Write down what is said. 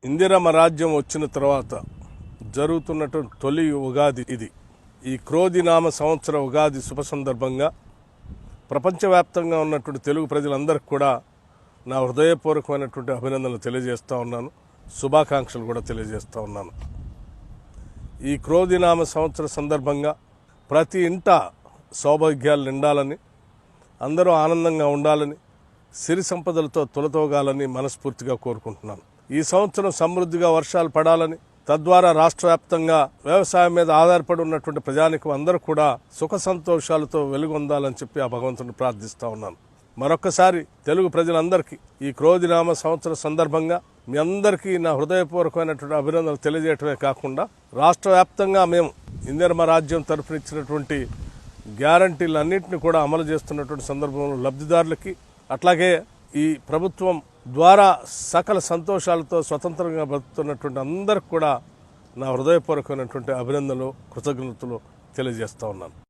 ఇందిరమ్మ రాజ్యం వచ్చిన తర్వాత జరుగుతున్నటువంటి తొలి ఉగాది ఇది. ఈ క్రోధినామ సంవత్సర ఉగాది శుభ సందర్భంగా ప్రపంచవ్యాప్తంగా ఉన్నటువంటి తెలుగు ప్రజలందరికీ కూడా నా హృదయపూర్వకమైనటువంటి అభినందనలు తెలియజేస్తూ ఉన్నాను, శుభాకాంక్షలు కూడా తెలియజేస్తూ ఉన్నాను. ఈ క్రోధినామ సంవత్సర సందర్భంగా ప్రతి ఇంట సౌభాగ్యాలు నిండాలని, అందరూ ఆనందంగా ఉండాలని, సిరి సంపదలతో తులతోగాలని మనస్ఫూర్తిగా కోరుకుంటున్నాను. ఈ సంవత్సరం సమృద్ధిగా వర్షాలు పడాలని, తద్వారా రాష్ట్ర వ్యాప్తంగా వ్యవసాయం మీద ఆధారపడి ఉన్నటువంటి ప్రజానికం అందరూ కూడా సుఖ సంతోషాలతో వెలుగొందాలని చెప్పి ఆ భగవంతుని ప్రార్థిస్తూ ఉన్నాను. మరొక్కసారి తెలుగు ప్రజలందరికీ ఈ క్రోధినామ సంవత్సర సందర్భంగా మీ అందరికీ నా హృదయపూర్వకమైనటువంటి అభినందనలు తెలియజేయటమే కాకుండా, రాష్ట్ర వ్యాప్తంగా మేము ఇందిరమ్మ రాజ్యం తరఫున ఇచ్చినటువంటి గ్యారంటీలన్నింటినీ కూడా అమలు చేస్తున్నటువంటి సందర్భంలో లబ్ధిదారులకి, అట్లాగే ఈ ప్రభుత్వం ద్వారా సకల సంతోషాలతో స్వతంత్రంగా బతుకుతున్నటువంటి అందరికి కూడా నా హృదయపూర్వకమైనటువంటి అభినందనలు, కృతజ్ఞతలు తెలియజేస్తూ ఉన్నాను.